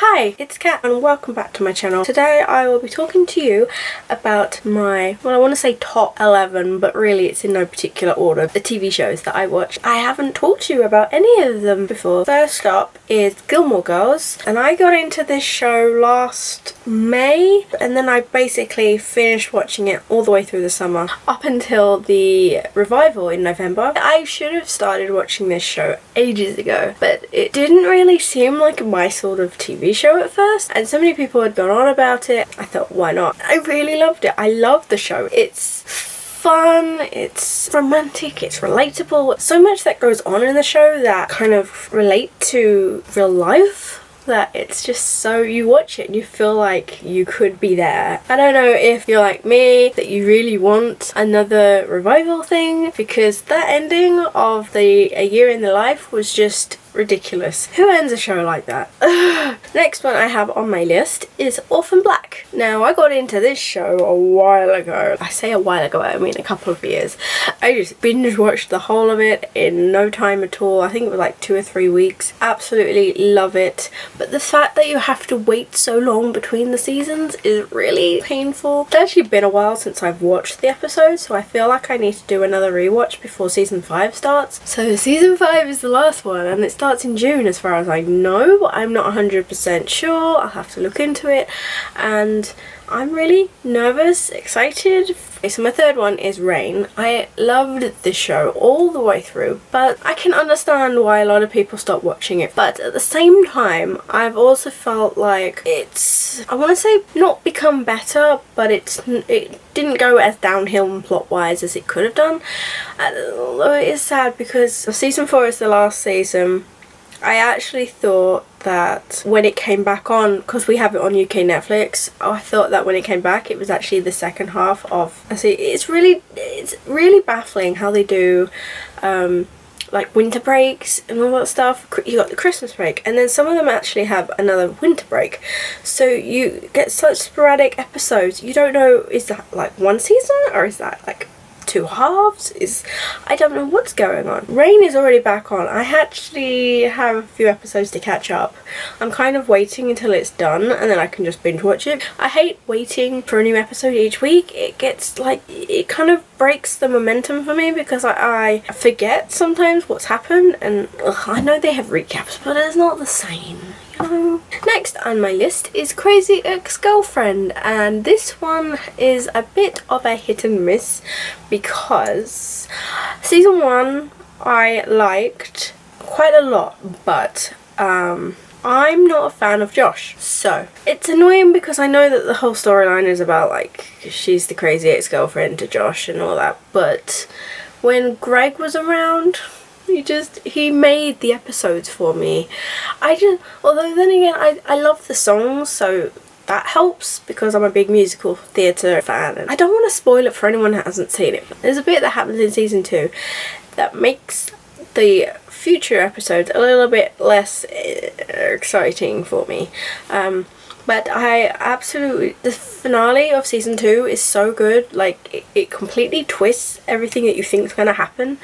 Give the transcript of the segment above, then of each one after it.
Hi, it's Kat and welcome back to my channel. Today I will be talking to you about my, well, I want to say top 11, but really it's in no particular order, the TV shows that I watch. I haven't talked to you about any of them before. First up is Gilmore Girls, and I got into this show last May, and then I basically finished watching it all the way through the summer up until the revival in November. I should have started watching this show ages ago, but it didn't really seem like my sort of TV show at first, and so many people had gone on about it. I thought, why not? I really loved it. I loved the show. It's fun, it's romantic, it's relatable. So much that goes on in the show that kind of relate to real life, that it's just so, you watch it and you feel like you could be there. I don't know if you're like me, that you really want another revival thing, because that ending of A Year in the Life was just ridiculous. Who ends a show like that? Next one I have on my list is Orphan Black. Now, I got into this show a while ago. I say a while ago, I mean a couple of years. I just binge watched the whole of it in no time at all. I think it was like 2 or 3 weeks. Absolutely love it. But the fact that you have to wait so long between the seasons is really painful. It's actually been a while since I've watched the episodes, so I feel like I need to do another rewatch before season 5 starts. So season 5 is the last one, and it starts in June as far as I know, but I'm not 100% sure. I'll have to look into it, and I'm really nervous, excited. Okay, so my third one is Rain. I loved this show all the way through, but I can understand why a lot of people stop watching it. But at the same time, I've also felt like it's, I want to say, not become better, but it didn't go as downhill plot-wise as it could have done. Although it is sad because season 4 is the last season. I actually thought that when it came back on, because we have it on UK Netflix, I thought that when it came back it was actually the second half of, it's really baffling how they do like winter breaks and all that stuff. You got the Christmas break, and then some of them actually have another winter break, so you get such sporadic episodes. You don't know, is that like one season or is that like 2 halves? I don't know what's going on. Rain is already back on. I actually have a few episodes to catch up. I'm kind of waiting until it's done and then I can just binge watch it. I hate waiting for a new episode each week. It gets like, it kind of breaks the momentum for me because I forget sometimes what's happened, and I know they have recaps, but it's not the same. Next on my list is Crazy Ex-Girlfriend, and this one is a bit of a hit and miss because season 1 I liked quite a lot, but I'm not a fan of Josh. So it's annoying because I know that the whole storyline is about like she's the crazy ex-girlfriend to Josh and all that, but when Greg was around, he made the episodes for me. Although then again, I love the songs, so that helps because I'm a big musical theatre fan. And I don't want to spoil it for anyone that hasn't seen it. There's a bit that happens in season 2 that makes the future episodes a little bit less exciting for me. But I absolutely, the finale of season 2 is so good. Like it completely twists everything that you think is going to happen,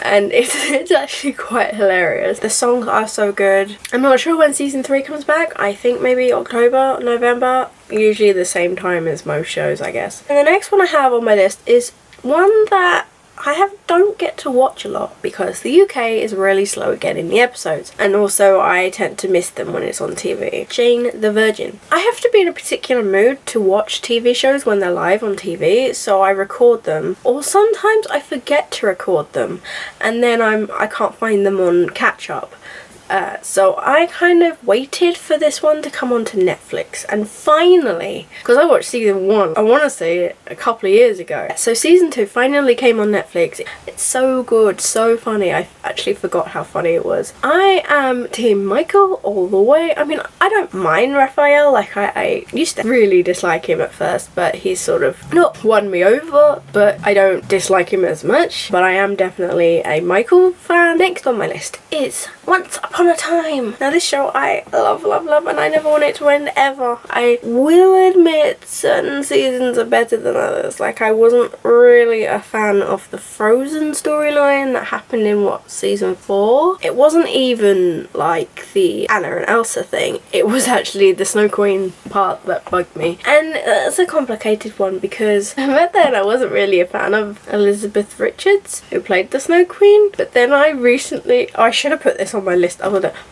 and it's actually quite hilarious. The songs are so good. I'm not sure when season 3 comes back. I think maybe October, November, usually the same time as most shows, I guess. And the next one I have on my list is one that I don't get to watch a lot because the UK is really slow at getting the episodes, and also I tend to miss them when it's on TV. Jane the Virgin. I have to be in a particular mood to watch TV shows when they're live on TV, so I record them, or sometimes I forget to record them and then I can't find them on catch up. So I kind of waited for this one to come onto Netflix, and finally, because I watched season 1, I want to say a couple of years ago, so season 2 finally came on Netflix. It's so good, so funny. I actually forgot how funny it was. I am team Michael all the way. I mean, I don't mind Raphael. Like I used to really dislike him at first, but he's sort of not won me over, but I don't dislike him as much. But I am definitely a Michael fan. Next on my list is Once Upon a Time. Now this show I love, love, love, and I never want it to end ever. I will admit certain seasons are better than others. Like, I wasn't really a fan of the Frozen storyline that happened in, what, season 4? It wasn't even like the Anna and Elsa thing. It was actually the Snow Queen part that bugged me. And that's a complicated one because back then I wasn't really a fan of Elizabeth Richards, who played the Snow Queen. But then I recently, I should have put this on my list,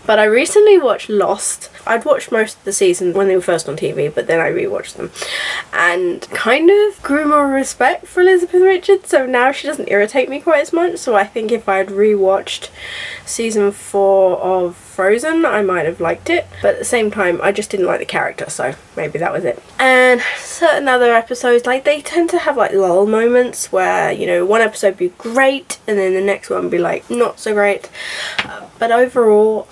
but I recently watched Lost. I'd watched most of the seasons when they were first on TV, but then I rewatched them and kind of grew more respect for Elizabeth Richards, so now she doesn't irritate me quite as much. So I think if I'd rewatched season 4 of Frozen, I might have liked it, but at the same time I just didn't like the character, so maybe that was it. And certain other episodes, like, they tend to have like lull moments where, you know, one episode be great and then the next one be like not so great, but overall,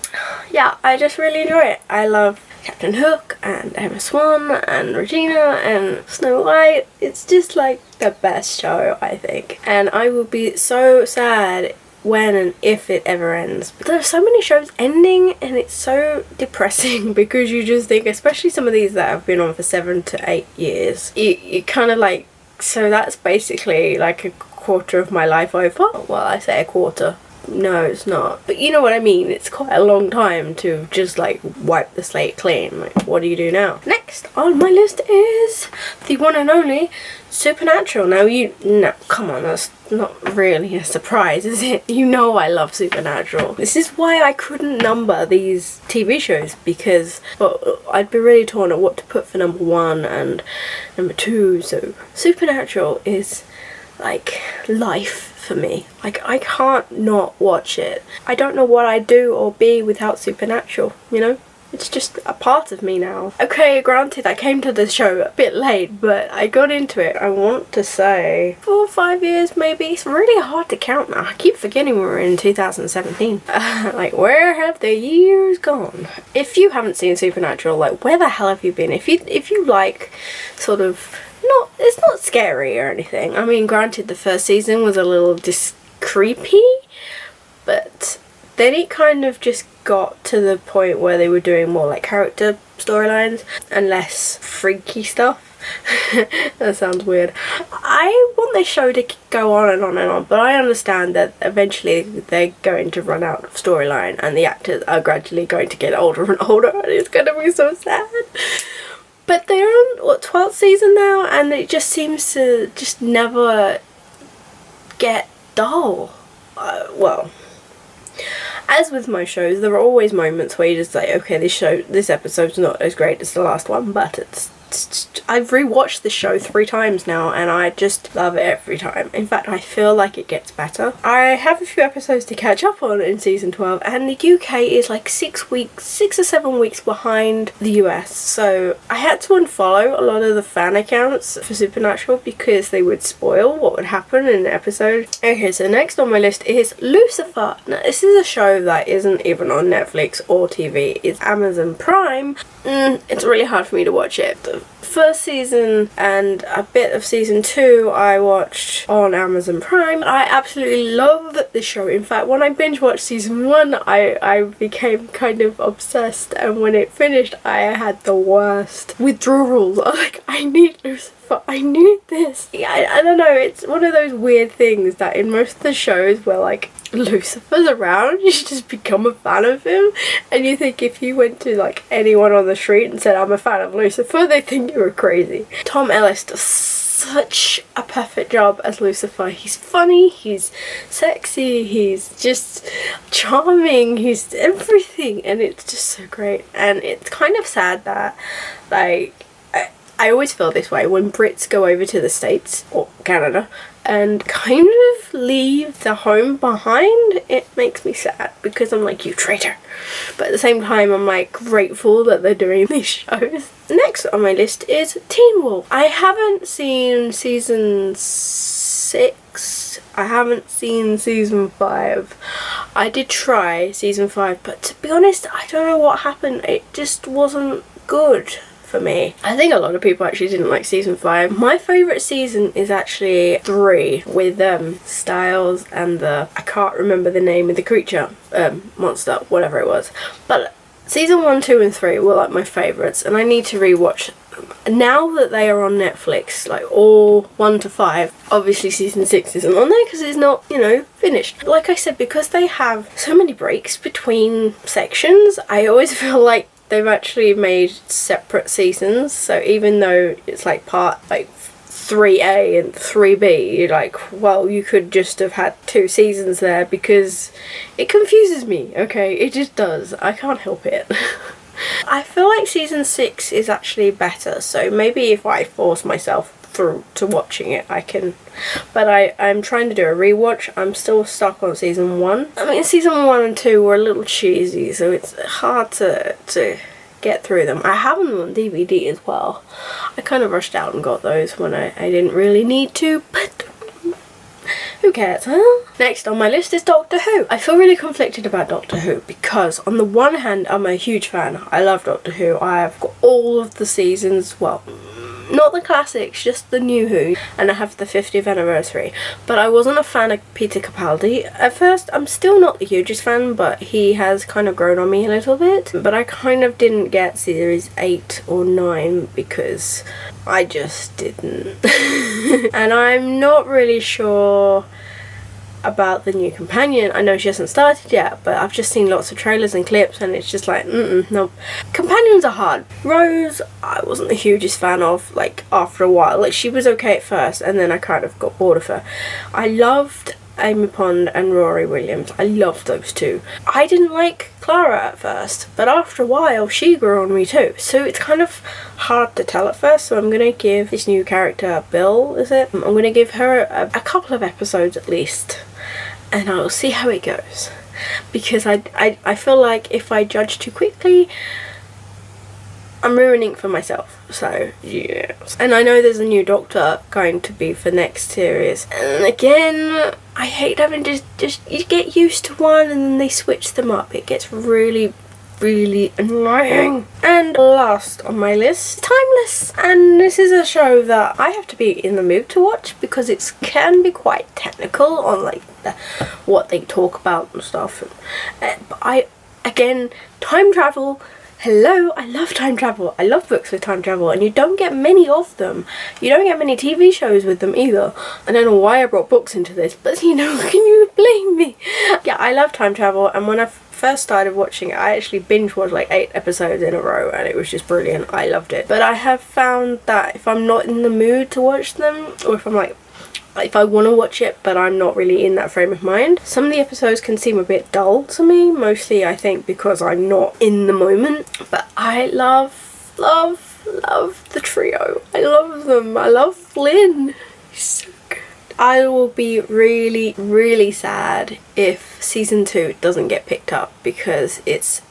yeah, I just really enjoy it. I love Captain Hook and Emma Swan and Regina and Snow White. It's just like the best show, I think, and I will be so sad when and if it ever ends. There are so many shows ending and it's so depressing because you just think, especially some of these that have been on for 7 to 8 years, you kind of like, so that's basically like a quarter of my life over. Well, I say a quarter. No, it's not. But you know what I mean. It's quite a long time to just like wipe the slate clean. Like, what do you do now? Next on my list is the one and only Supernatural. Now, no, come on, that's not really a surprise, is it? You know I love Supernatural. This is why I couldn't number these TV shows, because, well, I'd be really torn at what to put for number 1 and number 2. So Supernatural is like life for me. Like, I can't not watch it. I don't know what I'd do or be without Supernatural, you know? It's just a part of me now. Okay, granted, I came to the show a bit late, but I got into it, I want to say 4 or 5 years maybe. It's really hard to count now. I keep forgetting we were in 2017. Like, where have the years gone? If you haven't seen Supernatural, like, where the hell have you been? If you like sort of, it's not scary or anything. I mean, granted, the first season was a little creepy, but then it kind of just got to the point where they were doing more like character storylines and less freaky stuff. That sounds weird. I want this show to go on and on and on, but I understand that eventually they're going to run out of storyline and the actors are gradually going to get older and older, and it's going to be so sad. But they're on, what, 12th season now, and it just seems to just never get dull. Well, as with most shows, there are always moments where you just say, okay, this episode's not as great as the last one, but I've rewatched the show 3 times now and I just love it every time. In fact, I feel like it gets better. I have a few episodes to catch up on in season 12, and the UK is like 6 or 7 weeks behind the US, so I had to unfollow a lot of the fan accounts for Supernatural because they would spoil what would happen in the episode. Okay, so next on my list is Lucifer. Now, this is a show that isn't even on Netflix or TV. It's Amazon Prime. It's really hard for me to watch it. The first season and a bit of season 2 I watched on Amazon Prime. I absolutely love the show. In fact, when I binge watched season 1, I became kind of obsessed, and when it finished I had the worst withdrawals. Like, I need Lucifer, I need this. Yeah, I don't know, it's one of those weird things that in most of the shows where like Lucifer's around, you just become a fan of him, and you think if you went to like anyone on the street and said I'm a fan of Lucifer, they think you were crazy. Tom Ellis does such a perfect job as Lucifer. He's funny, he's sexy, he's just charming, he's everything, and it's just so great. And it's kind of sad that, like, I always feel this way when Brits go over to the States or Canada and kind of leave the home behind. It makes me sad because I'm like, you traitor. But at the same time, I'm like grateful that they're doing these shows. Next on my list is Teen Wolf. I haven't seen season 6. I haven't seen season 5. I did try season 5, but to be honest, I don't know what happened. It just wasn't good for me. I think a lot of people actually didn't like season 5. My favourite season is actually 3 with Styles and I can't remember the name of the creature, monster, whatever it was. But season 1, 2 and 3 were like my favourites, and I need to rewatch now that they are on Netflix, like all 1 to 5. Obviously season 6 isn't on there because it's not, you know, finished. Like I said, because they have so many breaks between sections, I always feel like they've actually made separate seasons. So even though it's like part like 3A and 3B, you're like, well, you could just have had 2 seasons there, because it confuses me, okay? It just does. I can't help it. I feel like season 6 is actually better, so maybe if I force myself through to watching it, I can. But I'm trying to do a rewatch. I'm still stuck on season 1. I mean, season 1 and 2 were a little cheesy, so it's hard to get through them. I have them on DVD as well. I kind of rushed out and got those when I didn't really need to, but who cares, huh? Next on my list is Doctor Who. I feel really conflicted about Doctor Who because on the one hand, I'm a huge fan. I love Doctor Who. I have got all of the seasons, well, not the classics, just the new Who, and I have the 50th anniversary. But I wasn't a fan of Peter Capaldi. At first, I'm still not the hugest fan, but he has kind of grown on me a little bit. But I kind of didn't get series 8 or 9 because I just didn't. And I'm not really sure about the new companion. I know she hasn't started yet, but I've just seen lots of trailers and clips and it's just like, no. Companions are hard. Rose, I wasn't the hugest fan of, like, after a while. Like, she was okay at first and then I kind of got bored of her. I loved Amy Pond and Rory Williams. I loved those two. I didn't like Clara at first, but after a while she grew on me too. So it's kind of hard to tell at first, so I'm going to give this new character, Bill, is it? I'm going to give her a couple of episodes at least, and I'll see how it goes. Because I feel like if I judge too quickly, I'm ruining it for myself. So, yeah. And I know there's a new Doctor going to be for next series. And again, I hate having to just you get used to one and then they switch them up. It gets really, really annoying. And last on my list, Timeless. And this is a show that I have to be in the mood to watch because it can be quite technical on like what they talk about and stuff. But again, time travel. Hello, I love time travel. I love books with time travel, and you don't get many of them. You don't get many TV shows with them either. I don't know why I brought books into this, but you know, can you blame me? Yeah, I love time travel, and when I first started watching it, I actually binge watched like 8 episodes in a row, and it was just brilliant. I loved it. But I have found that if I'm not in the mood to watch them, or if I want to watch it but I'm not really in that frame of mind, some of the episodes can seem a bit dull to me, mostly I think because I'm not in the moment. But I love the trio. I love them. I love Flynn. He's so good. I will be really, really sad if season 2 doesn't get picked up because it's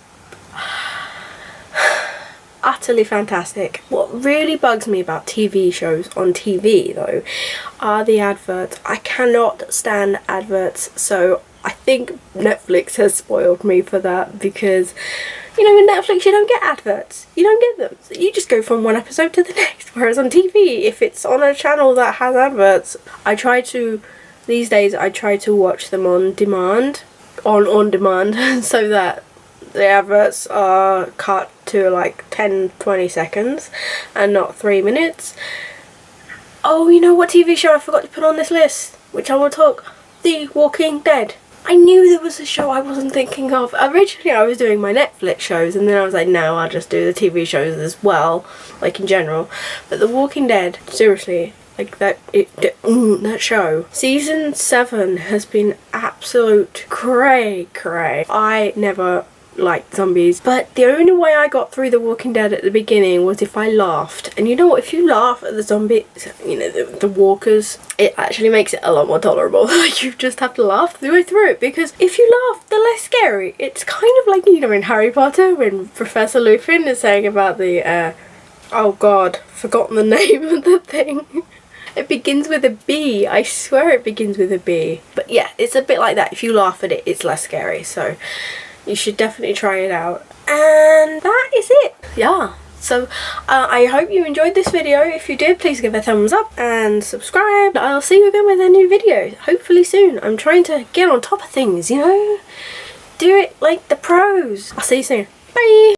utterly fantastic. What really bugs me about TV shows on TV though are the adverts. I cannot stand adverts, so I think Netflix has spoiled me for that because, you know, in Netflix you don't get adverts. You don't get them. So you just go from one episode to the next. Whereas on TV, if it's on a channel that has adverts, these days I try to watch them on demand, so that the adverts are cut to like 10-20 seconds and not 3 minutes. Oh, you know what TV show I forgot to put on this list, which I will talk? The Walking Dead. I knew there was a show I wasn't thinking of. Originally I was doing my Netflix shows and then I was like, no, I'll just do the TV shows as well, like in general. But The Walking Dead, seriously, like that show. Season 7 has been absolute cray. I never liked zombies, but the only way I got through The Walking Dead at the beginning was if I laughed. And you know what, if you laugh at the zombies, you know, the walkers, it actually makes it a lot more tolerable. Like, you just have to laugh through it, because if you laugh, they're less scary. It's kind of like, you know, in Harry Potter when Professor Lupin is saying about the oh god, forgotten the name of the thing. It begins with a B. I swear it begins with a B. But yeah, it's a bit like that. If you laugh at it, it's less scary. So you should definitely try it out. And that is it. Yeah. So I hope you enjoyed this video. If you did, please give it a thumbs up and subscribe. I'll see you again with a new video, hopefully soon. I'm trying to get on top of things, you know? Do it like the pros. I'll see you soon. Bye!